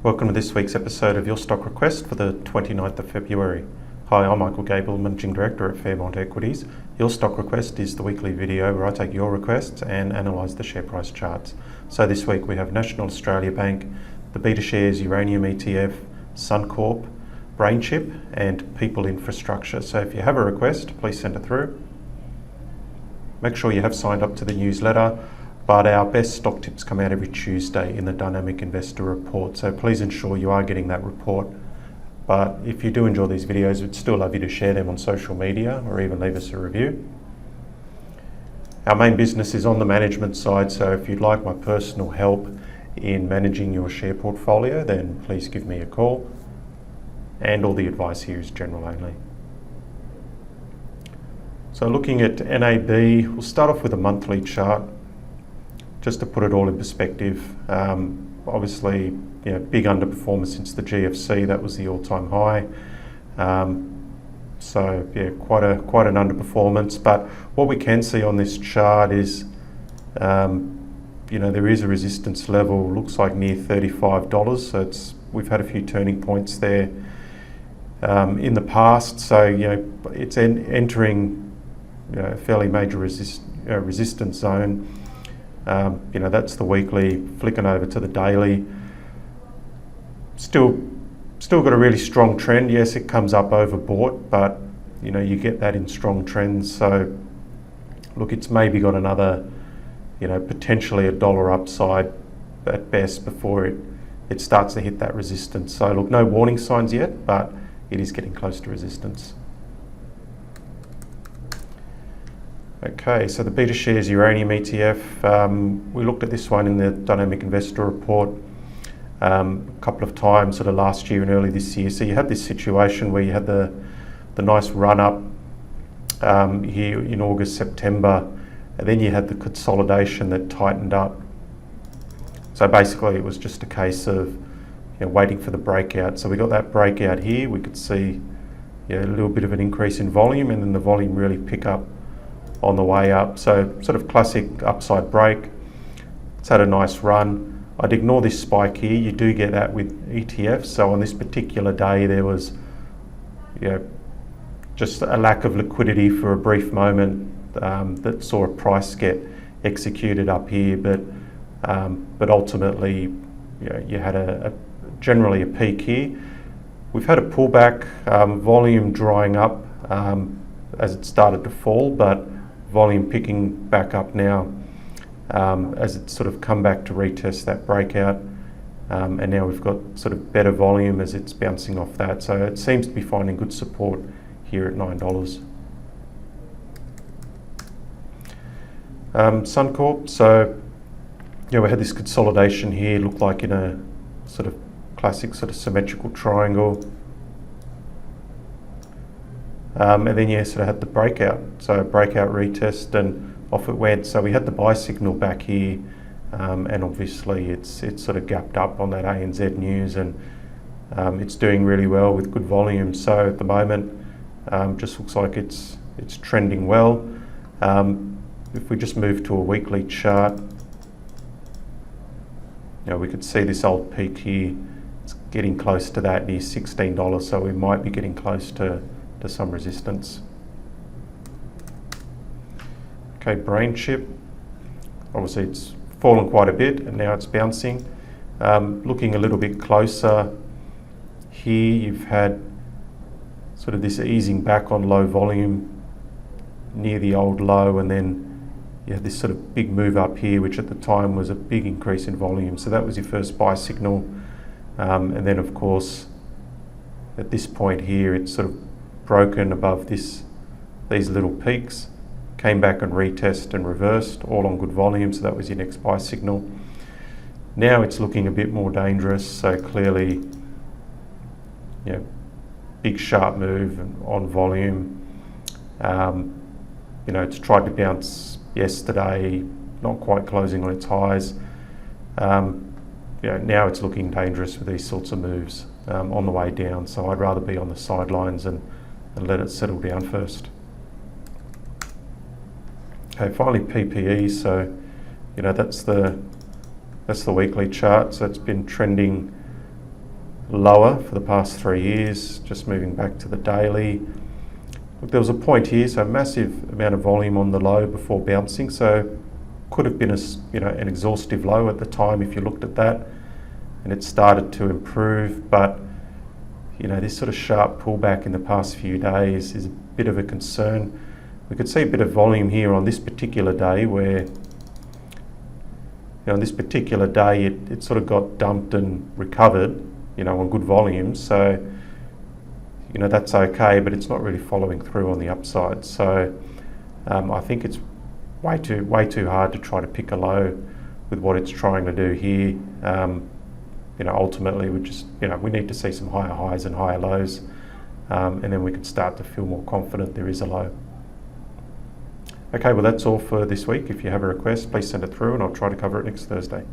Welcome to this week's episode of Your Stock Request for the 29th of February. Hi, I'm Michael Gable, Managing Director at Fairmont Equities. Your Stock Request is the weekly video where I take your requests and analyse the share price charts. So this week we have National Australia Bank, the BetaShares Uranium ETF, Suncorp, BrainChip and People Infrastructure. So if you have a request, please send it through. Make sure you have signed up to the newsletter. But our best stock tips come out every Tuesday in the Dynamic Investor Report, so please ensure you are getting that report. But if you do enjoy these videos, we'd still love you to share them on social media or even leave us a review. Our main business is on the management side, so if you'd like my personal help in managing your share portfolio, then please give me a call. And all the advice here is general only. So looking at NAB, we'll start off with a monthly chart. Just to put it all in perspective, obviously, big underperformance since the GFC. That was the all-time high. Quite an underperformance. But what we can see on this chart is, there is a resistance level. Looks like near $35. So we've had a few turning points there in the past. So it's entering a fairly major resistance zone. That's the weekly. Flicking over to the daily, still got a really strong trend. Yes, it comes up overbought, but you get that in strong trends. So look, it's maybe got another potentially $1 upside at best before it starts to hit that resistance. So look, no warning signs yet, but it is getting close to resistance. Okay, so the BetaShares Uranium ETF, we looked at this one in the Dynamic Investor Report a couple of times sort of last year and early this year. So you had this situation where you had the nice run up here in August, September, and then you had the consolidation that tightened up. So basically it was just a case of waiting for the breakout. So we got that breakout here. We could see a little bit of an increase in volume, and then the volume really pick up on the way up. So sort of classic upside break. It's had a nice run. I'd ignore this spike here. You do get that with ETFs. So on this particular day there was just a lack of liquidity for a brief moment that saw a price get executed up here, but ultimately you had generally a peak here. We've had a pullback, volume drying up as it started to fall, but volume picking back up now as it's sort of come back to retest that breakout, and now we've got sort of better volume as it's bouncing off that. So it seems to be finding good support here at $9. Suncorp, so we had this consolidation here, looked like in a sort of classic sort of symmetrical triangle. And then sort of had the breakout. So breakout retest and off it went. So we had the buy signal back here, and obviously it's sort of gapped up on that ANZ news, and it's doing really well with good volume. So at the moment, just looks like it's trending well. If we just move to a weekly chart, we could see this old peak here. It's getting close to that near $16. So we might be getting close to some resistance. Okay, BrainChip, obviously it's fallen quite a bit and now it's bouncing. Looking a little bit closer here, you've had sort of this easing back on low volume near the old low, and then you had this sort of big move up here, which at the time was a big increase in volume. So that was your first buy signal, and then of course at this point here it's sort of broken above these little peaks, came back and retest and reversed, all on good volume. So that was your next buy signal. Now it's looking a bit more dangerous. So clearly, big sharp move on volume. It's tried to bounce yesterday, not quite closing on its highs. Now it's looking dangerous with these sorts of moves on the way down. So I'd rather be on the sidelines and let it settle down first. Okay, finally PPE. So that's the weekly chart. So it's been trending lower for the past 3 years. Just moving back to the daily. Look, there was a point here, so massive amount of volume on the low before bouncing, so could have been an exhaustive low at the time if you looked at that, and it started to improve, but this sort of sharp pullback in the past few days is a bit of a concern. We could see a bit of volume here on this particular day where on this particular day it sort of got dumped and recovered on good volumes, so that's okay, but it's not really following through on the upside. So I think it's way too hard to try to pick a low with what it's trying to do here. Ultimately we need to see some higher highs and higher lows, and then we can start to feel more confident there is a low. Okay, well that's all for this week. If you have a request, please send it through and I'll try to cover it next Thursday.